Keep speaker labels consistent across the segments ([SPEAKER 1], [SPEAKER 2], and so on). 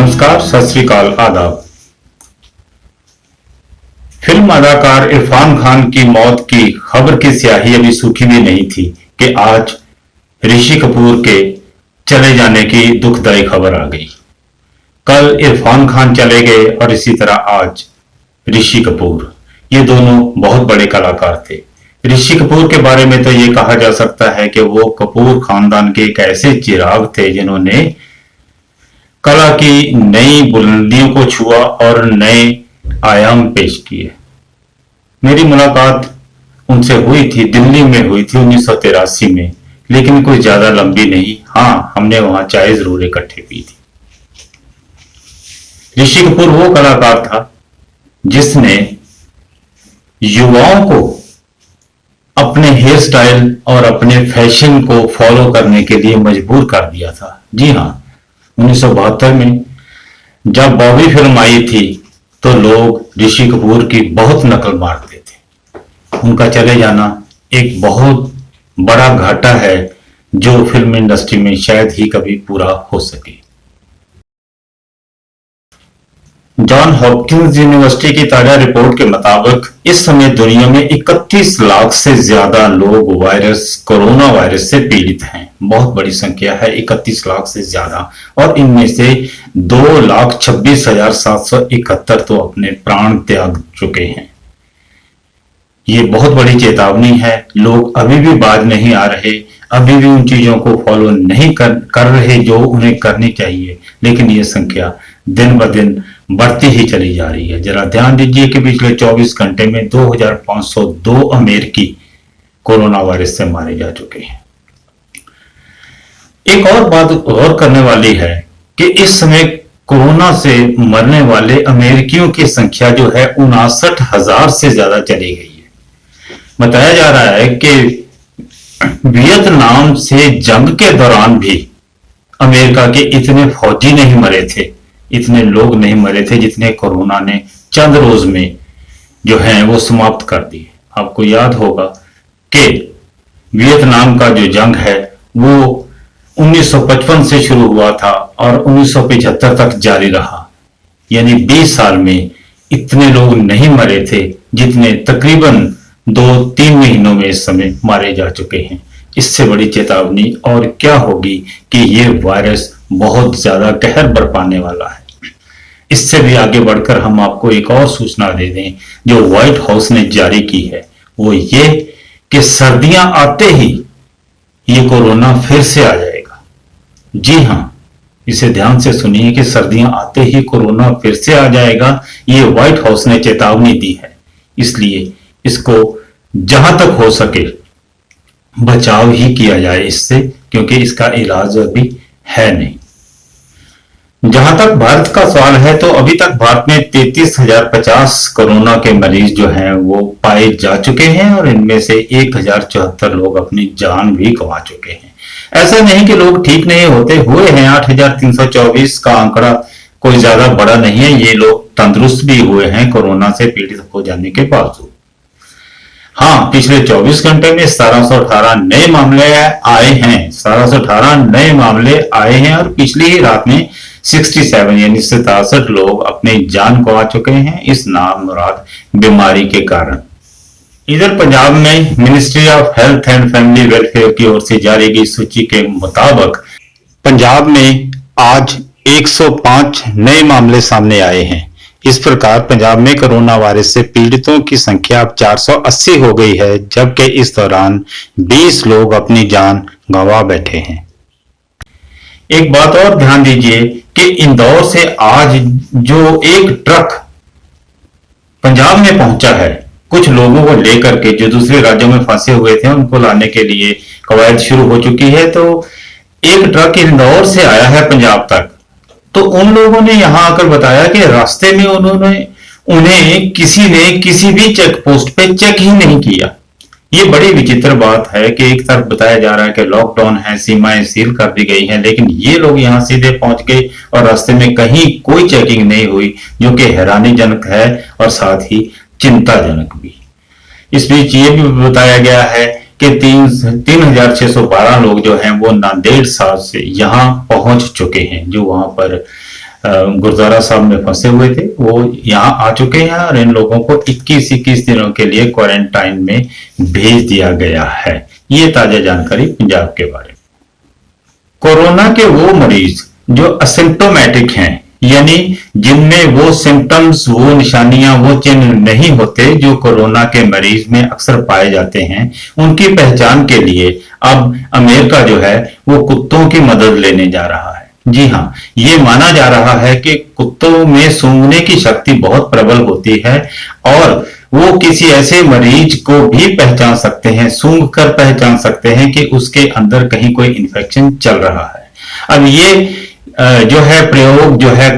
[SPEAKER 1] नमस्कार, सत श्री अकाल, आदाब। फिल्म अदाकार इरफान खान की मौत की खबर की स्याही अभी सूखी भी नहीं थी कि आज ऋषि कपूर के चले जाने की दुखदायी खबर आ गई। कल इरफान खान चले गए और इसी तरह आज ऋषि कपूर। ये दोनों बहुत बड़े कलाकार थे। ऋषि कपूर के बारे में तो ये कहा जा सकता है कि वो कपूर खानदान के एक ऐसे चिराग थे जिन्होंने कला की नई बुलंदियों को छुआ और नए आयाम पेश किए। मेरी मुलाकात उनसे हुई थी, दिल्ली में हुई थी 1983 में, लेकिन कोई ज्यादा लंबी नहीं। हाँ, हमने वहां चाय जरूर इकट्ठे पी थी। ऋषि कपूर वो कलाकार था जिसने युवाओं को अपने हेयर स्टाइल और अपने फैशन को फॉलो करने के लिए मजबूर कर दिया था। जी हाँ, 1972 में जब बॉबी फिल्म आई थी तो लोग ऋषि कपूर की बहुत नकल मारते थे। उनका चले जाना एक बहुत बड़ा घाटा है जो फिल्म इंडस्ट्री में शायद ही कभी पूरा हो सके। जॉन हॉपकिंस यूनिवर्सिटी की ताजा रिपोर्ट के मुताबिक इस समय दुनिया में 31 लाख से ज्यादा लोग कोरोना वायरस से पीड़ित हैं। बहुत बड़ी संख्या है, 31 लाख से ज्यादा, और इनमें से 2,26,771 तो अपने प्राण त्याग चुके हैं। ये बहुत बड़ी चेतावनी है। लोग अभी भी बाज नहीं आ रहे, अभी भी उन चीजों को फॉलो नहीं कर रहे जो उन्हें करनी चाहिए, लेकिन ये संख्या दिन ब दिन बढ़ती ही चली जा रही है। जरा ध्यान दीजिए कि पिछले 24 घंटे में 2,502 अमेरिकी कोरोना वायरस से मारे जा चुके हैं। एक और बात गौर करने वाली है कि इस समय कोरोना से मरने वाले अमेरिकियों की संख्या जो है 59,000 से ज्यादा चली गई है। बताया जा रहा है कि वियतनाम से जंग के दौरान भी अमेरिका के इतने फौजी नहीं मरे थे, इतने लोग नहीं मरे थे जितने कोरोना ने चंद रोज में जो है वो समाप्त कर दिए। आपको याद होगा कि वियतनाम का जो जंग है वो 1955 से शुरू हुआ था और 1975 तक जारी रहा। यानी 20 साल में इतने लोग नहीं मरे थे जितने तकरीबन 2-3 महीनों में इस समय मारे जा चुके हैं। इससे बड़ी चेतावनी और क्या होगी कि ये वायरस बहुत ज्यादा कहर बरपाने वाला है। इससे भी आगे बढ़कर हम आपको एक और सूचना दे दें जो व्हाइट हाउस ने जारी की है, वो ये कि सर्दियां आते ही ये कोरोना फिर से आ जाएगा। जी हां, इसे ध्यान से सुनिए कि सर्दियां आते ही कोरोना फिर से आ जाएगा। ये व्हाइट हाउस ने चेतावनी दी है, इसलिए इसको जहां तक हो सके बचाव ही किया जाए इससे, क्योंकि इसका इलाज अभी है नहीं। जहां तक भारत का सवाल है तो अभी तक भारत में 33,050 कोरोना के मरीज जो हैं वो पाए जा चुके हैं और इनमें से 1,074 लोग अपनी जान भी गंवा चुके हैं। ऐसा नहीं कि लोग ठीक नहीं होते, हुए हैं। 8,324 का आंकड़ा कोई ज्यादा बड़ा नहीं है। ये लोग तंदुरुस्त भी हुए हैं कोरोना से पीड़ित हो जाने के बावजूद। हाँ, पिछले 24 घंटे में 1718 नए मामले आए हैं। 1718 नए मामले आए हैं और पिछली ही रात में 67 यानी 67 लोग अपनी जान गंवा चुके हैं इस नामुराद बीमारी के कारण। इधर पंजाब में ministry of health and family welfare की ओर से जारी गई सूची के मुताबिक पंजाब में आज 105 नए मामले सामने आए हैं। इस प्रकार पंजाब में कोरोना वायरस से पीड़ितों की संख्या अब 480 हो गई है, जबकि इस दौरान 20 लोग अपनी जान गंवा बैठे हैं। एक बात और ध्यान दीजिए कि इंदौर से आज जो एक ट्रक पंजाब में पहुंचा है कुछ लोगों को लेकर के, जो दूसरे राज्यों में फंसे हुए थे उनको लाने के लिए कवायद शुरू हो चुकी है। तो एक ट्रक इंदौर से आया है पंजाब तक। तो उन लोगों ने यहां आकर बताया कि रास्ते में उन्हें किसी ने किसी भी चेक पोस्ट पे चेक ही नहीं किया। ये बड़ी विचित्र बात है कि एक तरफ बताया जा रहा है कि लॉकडाउन है, सीमाएं सील कर दी गई हैं, लेकिन ये लोग यहां सीधे पहुंच गए और रास्ते में कहीं कोई चेकिंग नहीं हुई, जो कि हैरानीजनक है और साथ ही चिंताजनक भी। इस बीच ये भी बताया गया है कि 3,612 लोग जो हैं वो नांदेड़ साहब से यहाँ पहुंच चुके हैं, जो वहां पर गुरुद्वारा साहब में फंसे हुए थे, वो यहाँ आ चुके हैं और इन लोगों को 21-21 दिनों के लिए क्वारंटाइन में भेज दिया गया है। ये ताजा जानकारी पंजाब के बारे में। कोरोना के वो मरीज जो असिम्प्टोमेटिक हैं, यानी जिनमें वो सिम्टम्स, वो निशानियां, वो चिन्ह नहीं होते जो कोरोना के मरीज में अक्सर पाए जाते हैं, उनकी पहचान के लिए अब अमेरिका जो है वो कुत्तों की मदद लेने जा रहा है। जी हाँ, ये माना जा रहा है कि कुत्तों में सूंघने की शक्ति बहुत प्रबल होती है और वो किसी ऐसे मरीज को भी पहचान सकते हैं, सूंघ कर पहचान सकते हैं कि उसके अंदर कहीं कोई इन्फेक्शन चल रहा है। अब ये जो है प्रयोग जो है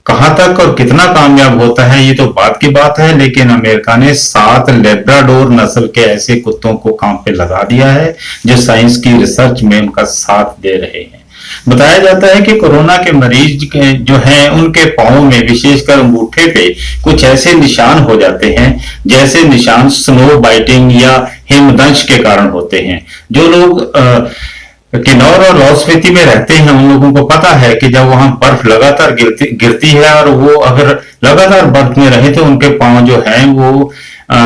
[SPEAKER 1] कहां तक और कितना कामयाब होता है ये तो बात की बात है, लेकिन अमेरिका ने 7 लेब्राडोर नस्ल के ऐसे कुत्तों को काम पे लगा दिया है जो साइंस की रिसर्च में उनका साथ दे रहे हैं। बताया जाता है कि कोरोना के मरीज के जो हैं उनके पांव में, विशेषकर अंगूठे पे कुछ ऐसे निशान हो जाते हैं जैसे निशान स्नो बाइटिंग या हिमदंश के कारण होते हैं। जो लोग किन्नौर और लाहौल स्पीति में रहते हैं उन लोगों को पता है कि जब वहां बर्फ लगातार गिरती है और वो अगर लगातार बर्फ में रहे तो उनके पांव जो हैं वो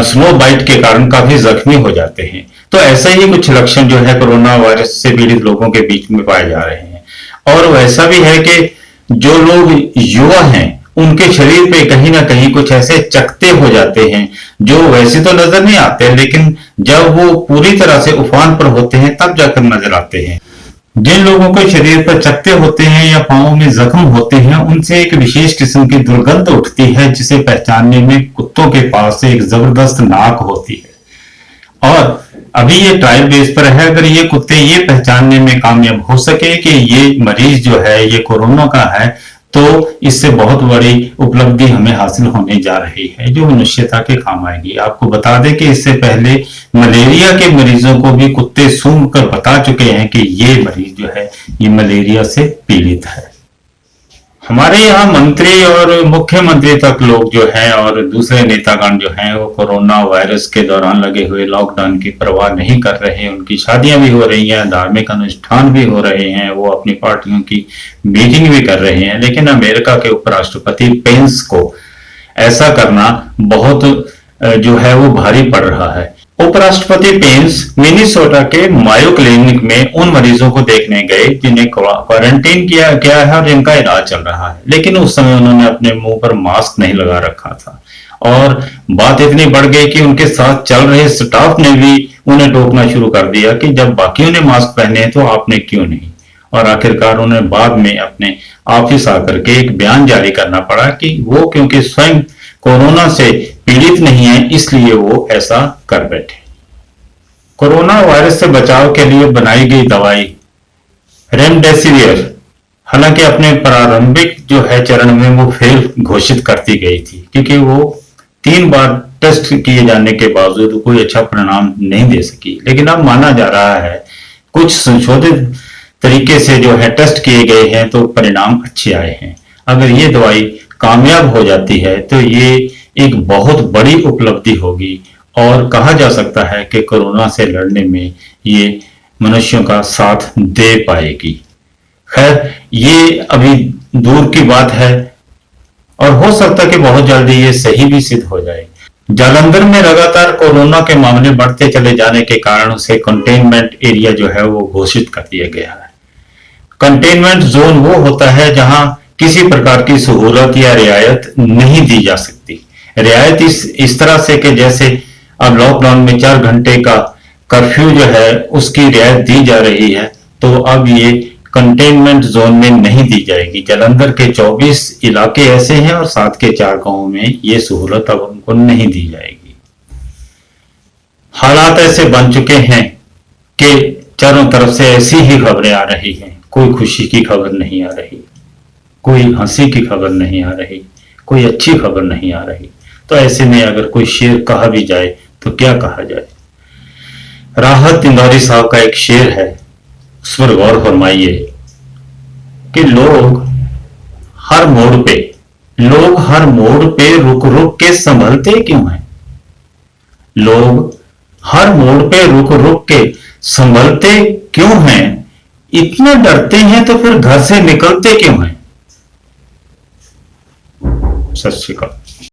[SPEAKER 1] स्नो बाइट के कारण काफी जख्मी हो जाते हैं। तो ऐसे ही कुछ लक्षण जो है कोरोना वायरस से पीड़ित लोगों के बीच में पाए जा रहे हैं। और वैसा भी है कि जो लोग युवा हैं उनके शरीर पे कहीं ना कहीं कुछ ऐसे चकते हो जाते हैं जो वैसे तो नजर नहीं आते, लेकिन जब वो पूरी तरह से उफान पर होते हैं तब जाकर नजर आते हैं। जिन लोगों के शरीर पर चकते होते हैं या पांवों में जख्म होते हैं उनसे एक विशेष किस्म की दुर्गंध उठती है जिसे पहचानने में कुत्तों के पास से एक जबरदस्त नाक होती है। और अभी ये ट्रायल बेस पर है, अगर ये कुत्ते ये पहचानने में कामयाब हो सके कि ये मरीज जो है ये कोरोना का है तो इससे बहुत बड़ी उपलब्धि हमें हासिल होने जा रही है जो मनुष्यता के काम आएगी। आपको बता दें कि इससे पहले मलेरिया के मरीजों को भी कुत्ते सूंघ कर बता चुके हैं कि ये मरीज जो है ये मलेरिया से पीड़ित है। हमारे यहाँ मंत्री और मुख्यमंत्री तक लोग जो हैं और दूसरे नेतागण जो हैं वो कोरोना वायरस के दौरान लगे हुए लॉकडाउन की परवाह नहीं कर रहे हैं। उनकी शादियां भी हो रही हैं, धार्मिक अनुष्ठान भी हो रहे हैं, वो अपनी पार्टियों की मीटिंग भी कर रहे हैं। लेकिन अमेरिका के उपराष्ट्रपति पेंस को ऐसा करना बहुत जो है वो भारी पड़ रहा है। उपराष्ट्रपति पेंस मिनीसोटा के मायो क्लिनिक में उन मरीजों को देखने गए जिन्हें क्वारंटीन किया गया है और जिनका इलाज चल रहा है, लेकिन उस समय उन्होंने अपने मुंह पर मास्क नहीं लगा रखा था और बात इतनी बढ़ गई कि उनके साथ चल रहे स्टाफ ने भी उन्हें टोकना शुरू कर दिया कि जब बाकियों ने मास्क पहने तो आपने क्यों नहीं। और आखिरकार उन्हें बाद में अपने ऑफिस आकर के एक बयान जारी करना पड़ा कि वो क्योंकि स्वयं कोरोना से पीड़ित नहीं है इसलिए वो ऐसा कर बैठे। कोरोना वायरस से बचाव के लिए बनाई गई दवाई रेमडेसिविर हालांकि अपने प्रारंभिक जो है चरण में वो फेल घोषित करती गई थी क्योंकि वो 3 बार टेस्ट किए जाने के बावजूद कोई अच्छा परिणाम नहीं दे सकी। लेकिन अब माना जा रहा है कुछ संशोधित तरीके से जो है टेस्ट किए गए हैं तो परिणाम अच्छे आए हैं। अगर ये दवाई कामयाब हो जाती है तो ये एक बहुत बड़ी उपलब्धि होगी और कहा जा सकता है कि कोरोना से लड़ने में ये मनुष्यों का साथ दे पाएगी। खैर ये अभी दूर की बात है और हो सकता है कि बहुत जल्दी ये सही भी सिद्ध हो जाए। जालंधर में लगातार कोरोना के मामले बढ़ते चले जाने के कारण उसे कंटेनमेंट एरिया जो है वो घोषित कर दिया गया है। कंटेनमेंट जोन वो होता है जहां किसी प्रकार की सहूलत या रियायत नहीं दी जा सकती। रियायत इस तरह से कि जैसे अब लॉकडाउन में 4 घंटे का कर्फ्यू जो है उसकी रियायत दी जा रही है तो अब ये कंटेनमेंट जोन में नहीं दी जाएगी। जालंधर के 24 इलाके ऐसे हैं और साथ के 4 गांवों में ये सहूलत अब उनको नहीं दी जाएगी। हालात ऐसे बन चुके हैं कि चारों तरफ से ऐसी ही खबरें आ रही हैं, कोई खुशी की खबर नहीं आ रही, कोई हंसी की खबर नहीं आ रही, कोई अच्छी खबर नहीं आ रही। तो ऐसे में अगर कोई शेर कहा भी जाए तो क्या कहा जाए। राहत इंदौरी साहब का एक शेर है, उस पर गौर फरमाइए कि लोग हर मोड़ पे रुक रुक के संभलते क्यों हैं। लोग हर मोड़ पे रुक रुक के संभलते क्यों हैं। इतना डरते हैं तो फिर घर से निकलते क्यों हैं। सत श्री अकाल।